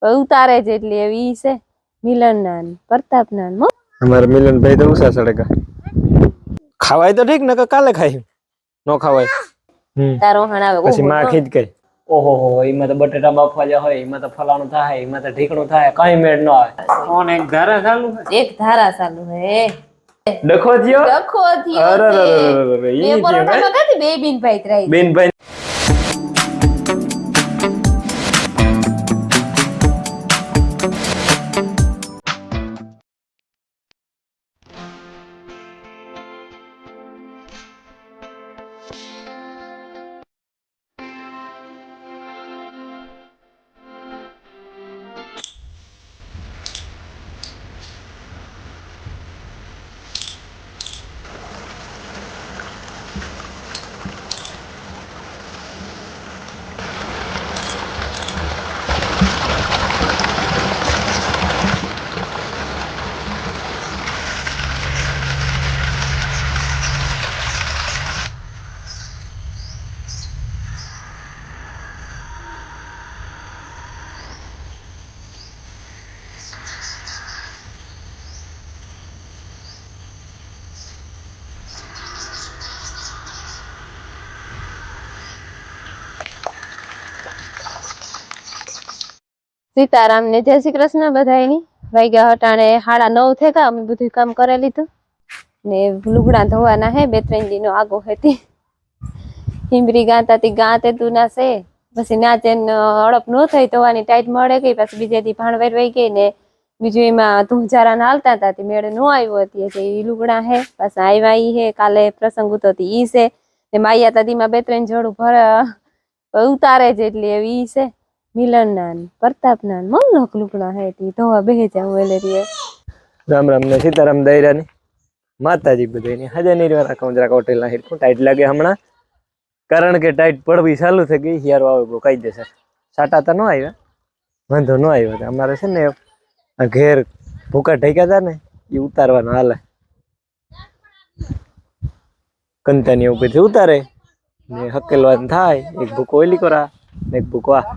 ઉતારે જેટલી એવી છે મિલનના પ્રતાપના અમારે મિલનભાઈ તો ઉષા સડેગા ખાવાય તો ઠીક ને કાલે ખાઈ નો ખાવાય તારો હણાવે પછી માં ખીજ ગઈ ઓહો હો એમાં તો બટેટા બાફવા જ હોય એમાં તો ફલાણું થાય એમાં તો ઢીકણું થાય કઈ મેળ ન આવે ફોન એક ધારા ચાલુ હે ડખો થયો અરે બે પરોઠામાં કાથી બે બિનભાઈ ત્રાઈ બેનભાઈ સીતારામ ને જય શ્રી કૃષ્ણ બધાયની વાગ્યા હટાણે 9:30 થયા અમે બધું કામ કરી લીધું ને લુગડા ધોવાના હે 2-3 દિનો આગો હતી હિમરી ગાતાતી ગાતે તું ના છે પછી નાચે અડપ નો થઈ ધોવાની ટાઈટ મળે ગઈ પછી બીજે દી ભાણવેર વઈ ગઈ ને બીજું એમાં ધુંજારા હાલતા હતા મેળે નો આવ્યો હતી એટલે ઈ લુગડા હે પાછા આવ્યા ઈ હે કાલે પ્રસંગ હતો ઈ છે ને માયા તાદીમાં 2-3 જોડું ભર ઉતારે જેટલી એવી છે મિલનના પ્રતાપના મન લુગડા હે તી ધોવા બેહી જાવ એલેરી રામ રામ ને સીતારામ દૈરાની માતાજી બધાની હજે નિર્વારા કોંજરા કોટેલા હિરકું ટાઈટ લાગે હમણાં કારણ કે ટાઈટ પડવી ચાલુ થઈ ગઈ હિયારો આવે બહુ કાયદેસર સાટા તો ન આવ્યા વાંધો ન આવ્યો અમારે છે ને ઘેર ભૂકા ઢેક્યા હતા ને એ ઉતારવાનો હાલે કંતાની ઉપરથી ઉતારે ને હકેલવાનું થાય એક ભૂકો ઓલી કરા એક ભૂકો આ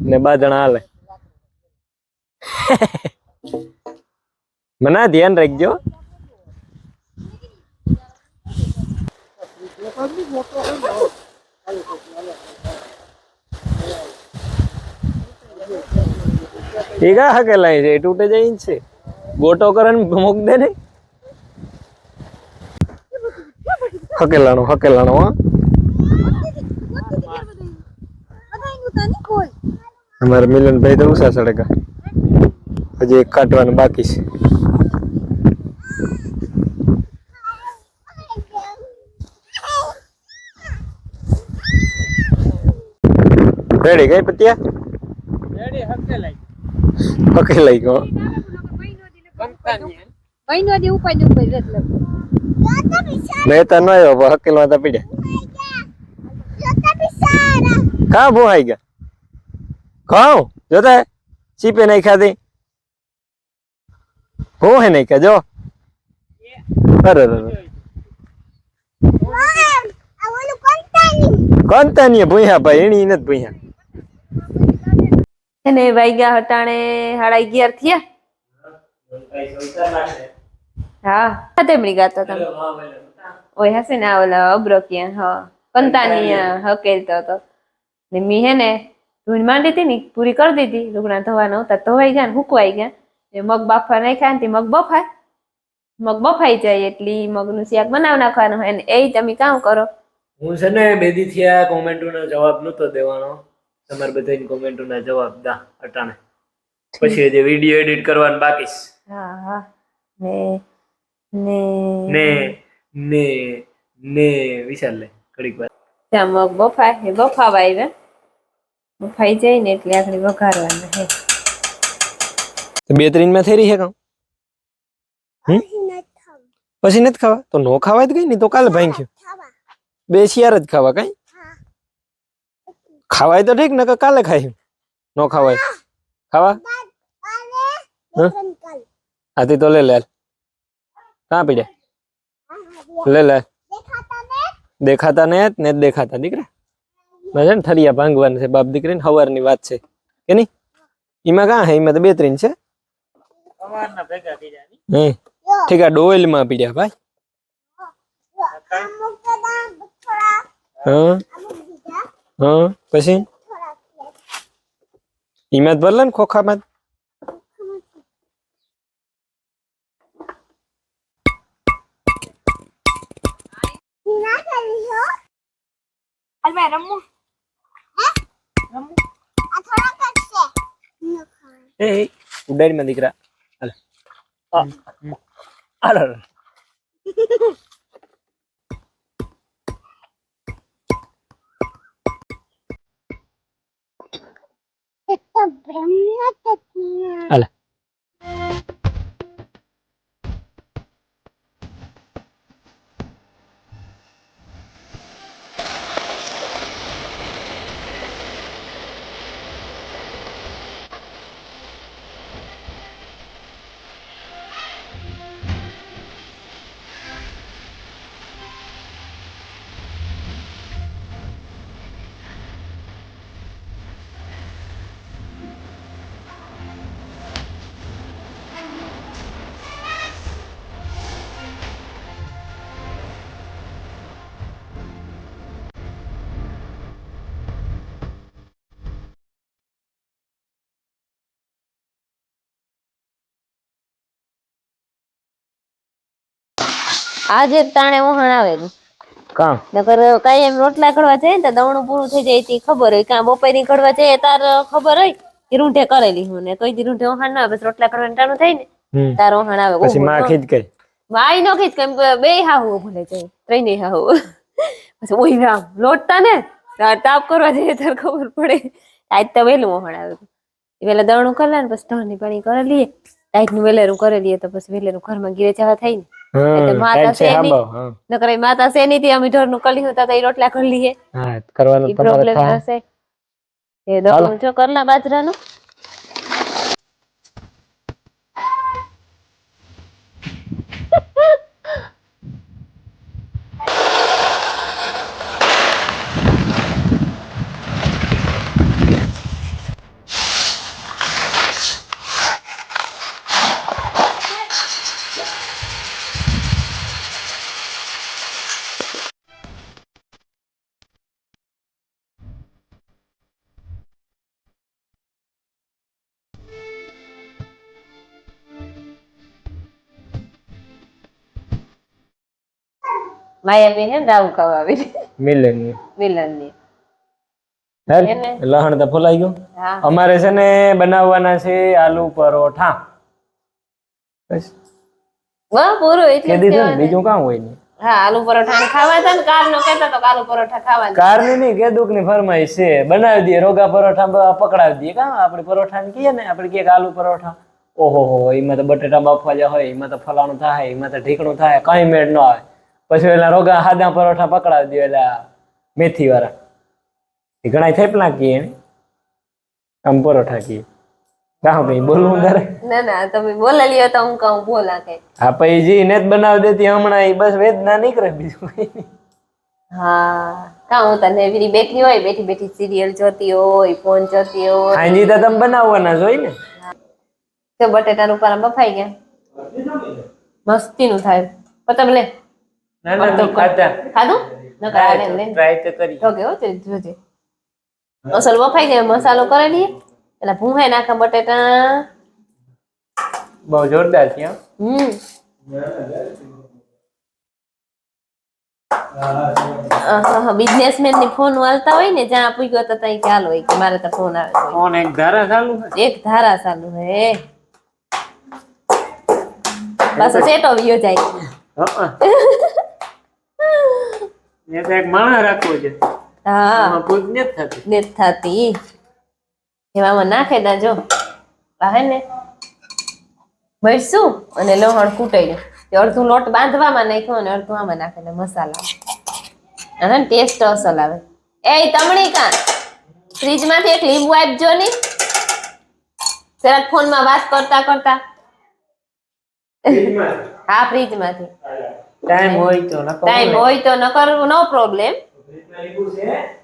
ને બાદણા હાલે મના ધ્યાન રાખજો ठीक है हकेला है टूटे जाए इनसे गोटो करन मुक दे नहीं हकेलानो हाँ हमारे मिलन भाई तो उषा सड़ेगा हजे एक काटवान बाकी से रेडी गई पतिया रेडी हकेलाई को મહિનો દી ઉપર એટલે मैं तो नहीं हो हकेलवा तो पीड़े कहाँ वो आएगा कहाँ जो है सीपे नहीं खाती वो है नहीं क्या जो अरे कौनता नहीं है भूया भाई इनी नत भूया એને વાગ્યા હટાણે 11:30 થયા હા તેમડી ગાતો તમે ઓય હશે ને ઓલા અબ્રોકિયા હા કંતાની હકેલતો તો ને મી હે ને ધૂન માંડી હતી ને પૂરી કરી દીધી લુગડા ધોવાના હતા ધોવાઈ ગયા ને હુકવાઈ ગયા એ મગ બાફવા નાખ્યા ને મગ બફાઈ જાય એટલી મગનું શાક બનાવી નાખવાનું હોય ને એ તમે કામ કરો હું છે ને બેદી થયા કોમેન્ટોનો જવાબ નતો દેવાનો તમારે બધાની કોમેન્ટોના જવાબ દા અટાણે પછી જે વિડિયો એડિટ કરવાનું બાકી છે હા હા ને ને ને ને ને વિશાલ લે ઘડીક વાર ત્યાં મગ બફાવા આવ્યા બફાઈ જાય ને એટલે આપણે વઘારવાના હે તો 2-3 માં થઈ રહી છે કામ પછી નથી ખાવા તો નો ખાવાય તો કઈ નહીં તો કાલે ભાંગ્યું બે શિયાર જ ખાવા કઈ ખાવાય તો ઠીક ને કાલે ખાઈ નો ખાવાય ખાવા આથી તો લે લે कहाँ पीड़े ले ले देखाता ने देखाता दिख रहा मैं थरिया भांगवान से बाप दीकरी हवार नी बात है के नहीं એમાં કાં હે એમાં તો 2-3 છે હે ઠીક આ ડોલ માં પીડ્યા ભાઈ હા હા પછી એમાં જ ભરલે ને ખોખામાં એ ઉડાડી માં દીકરા હાલ હાલ હાલ આજે તાણે ઓહણ આવે કાં નકર કાયમ રોટલા ઘડવા જાય ને તો દવણું પૂરું થઈ જાય તી ખબર હોય કાં બપોરની ઘડવા જાય તાર ખબર હોય કે રૂંઢે કરેલી હું ને કોઈ દી રૂંઢે ઓહણ ના આવે રોટલા ઘડવાનું ટાણું થાય ને તાર ઓહણ આવે પછી માં ખીજ ગઈ માઈ નો ખીજ કેમ બે હાહુ ભૂલે જાય ત્રણેય હાહુ પછી ઓય રામ લોટતા ને તાપ કરવા જઈએ તાર ખબર પડે આજ તો વહેલું ઓહણ આવે વેલા દવણું કરી લે ને પછી ઢોરની પાણી કરી લઈએ ટાઈટ નું વેલેરું કરી લઈએ તો પછી વેલેરું ઘરમાં ગીરે જવા થાય ને માતા શેની નકર માતા શેની થી અમે ઢોર નું કરી હતા તો રોટલા કરી લઈએ હા કરવાનું પ્રોબ્લેમ થશે એ દવણું જો કરલા બાજરાનું માયા બેન હે ને રાવું ખાવા આવી મિલન મિલનની લહણ તો ફોલાઈ ગયું અમારે છે ને બનાવવાના છે આલુ પરોઠા બસ વાહ પૂરું એટલે બીજું કામ હોય નહીં હા આલુ પરોઠા ખાવા હતા ને કાર નો કહેતો તો આલુ પરોઠા ખાવા કાર ની નહીં કેદુક ની ફરમાઈશ છે બનાવી દઈએ રોગા પરોઠા પકડાવી દઈએ કાં આપણે પરોઠા ને કહીએ ને આપણે કહીએ આલુ પરોઠા ઓહો હો એમાં તો બટેટા બાફવા જ હોય એમાં તો ફલાણું થાય એમાં તો ઢીકણું થાય કઈ મેળ ન આવે પછી એલા રોગા સાદા પરોઠા પકડાવી દઈએ એટલે મેથી વાળા ઘણા થેપલા કીએ આમ પરોઠા કીએ કાં કઈ બોલવું તારે ના ના તમે બોલા લ્યો તો હું કહું બોલા કે હા પછી જી ને જ બનાવી દેતી હમણાં બસ વેદના નીકળે બીજું કઈ હા કાં હું તને એવી બેઠી હોય બેઠી બેઠી સિરિયલ જોતી હોય ફોન જોતી હોય હાજી તો તમે બનાવવાના જોઈ ને તો બટેટા નું પારા બફાઈ ગયા મસ્તી નું થાય પતંગ લે ના ના ખાતા ખાધું નકર આલે લે ટ્રાય તો કરી ઓકે ઓકે જોજે અસલ બફાઈ ગયા મસાલો કરી લઈએ એટલે ભૂંહાઈ નાખા બટેટા બહુ જોરદાર છે બિઝનેસમેન ની ફોન વાલતા હોય ને જ્યાં પૂગ્યો તો ત્યાં ચાલુ હોય કે મારે તો ફોન આવે ફોન એક ધારા ચાલુ એક ધારા ચાલુ હે બસ સેટો વિયો જાય ને તો એક માણસ રાખવો છે હા પૂજ નથી થતી એમાં નાખે દા જો હે ને મરસું અને લહણ કૂટાઈ અડધું લોટ બાંધવામાં નાખ્યો અને અડધું આમાં નાખે મસાલા અને ટેસ્ટ અસલ આવે એ તમણી કા ફ્રીજ માંથી એક લીંબુ આપજો ની જરાક ફોન માં વાત કરતા કરતા હા ફ્રીજ માંથી ટાઈમ હોય તો ન કરવું નો પ્રોબ્લેમ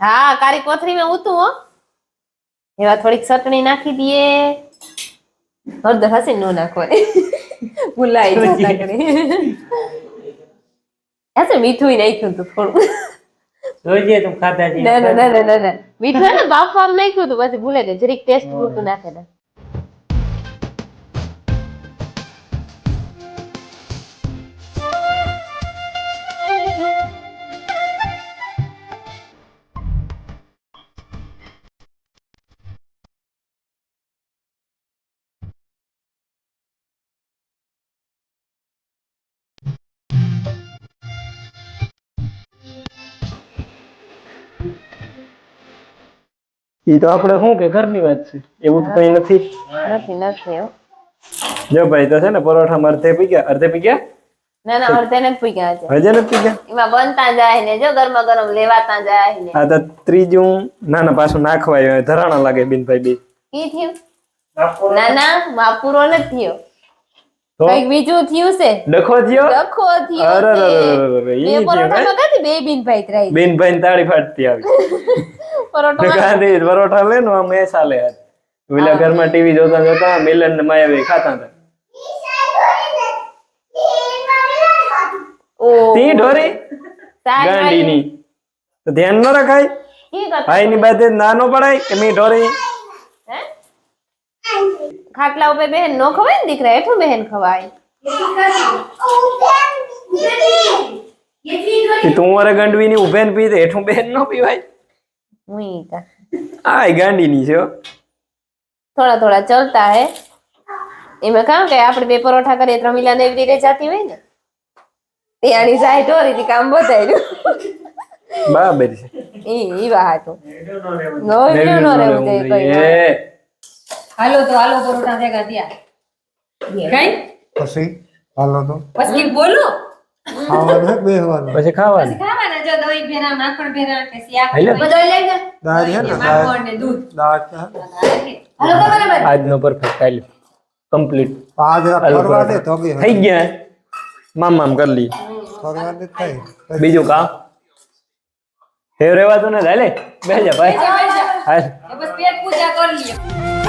હા કારી કોથરી માં ઉતું હો એવા થોડીક ચટણી નાખી દઈએ હળદર હસી નો નાખવાની ભૂલાઈ જતા કરી હશે મીઠું નાખ્યું તું થોડું જોઈએ તું ખાતા જી ના ના ના ના ના મીઠું ને બાફવામાં નાખ્યું તું પછી ભૂલાઈ ગયું જરીક ટેસ્ટ પૂરતું નાખે ને ઈ તો આપણે શું કે ઘરની વાત છે એવું તો કઈ નથી નથી નથી હો જો ભાઈ તો છે ને પરોઠામાં અડધે પી ગયા ના ના અડધે નથી પૂગ્યા છે હજે નથી પી ગયા એમાં બનતા જાય ને જો ગરમા ગરમ લેવાતા જાય ને આ તો ત્રીજું ના ના પાછું નાખવાય ધરાણા લાગે બિનભાઈ બી કી થયું ના ના માં પૂરો નથી થયો તો કઈક બીજું થયું છે ડખો થયો ડખો થયો અરે છે. અરે ઈ બે પરોઠામાં કાથી બે બિનભાઈ ત્રાઈ બિનભાઈ ની તાળી ફાટતી આવી પરોઠામાં ગાંધી પરોઠા લે નો આમ એ ચાલે પેલા ઘરમાં ટીવી જોતા જોતા મિલન ને માયાવી ખાતા હતા ઓ તી ઢોરી સારી ગાંડીની તો ધ્યાન ન રખાય કી કરતા ભાઈ ની બાજુ નાનો પડાય કે મી ઢોરી હે ખાટલા ઉપર બેહન નો ખવાય ને દીકરા હેઠું બેહન ખવાય કે તું ઓરે ગંડવી ની ઉભે ને પી દે હેઠું બેન ન પીવાય હુઈ કા આ ગાંડી ની છે હો. થોડા થોડા ચલતા હે એમાં કામ કે આપણે બે પરોઠા કરીએ રમીલા ને એવી રીતે જાતી હોય ને ત્યાંની જાય ઢોરી થી કામ બતાવ્યું બરાબર છે ઈ વાત નો નો રહેવું જોઈએ કોઈ એ હાલો તો હાલો પરોઠા ભેગા થયા કઈ પછી હાલો તો પછી બોલો ખાવાનું હે બેહવાનું પછી ખાવાનું ખાવાના જો દહીં ભેરા માખણ ભેરા કે શાક હાલો. બધું લઈ લે દાળ હે ને માખણ ને દૂધ દાળ છે હાલો તો બરાબર આજનો પરફેક્ટ ચાલ્યો કમ્પ્લીટ આજ ફરવા દે તો બી થઈ ગયા મામ મામ કરી લી ફરવા દે થાય બીજું કામ ફેર રેવા તો ને હાલે બેસી જા ભાઈ હાલ બસ પેટ પૂજા કરી લ્યો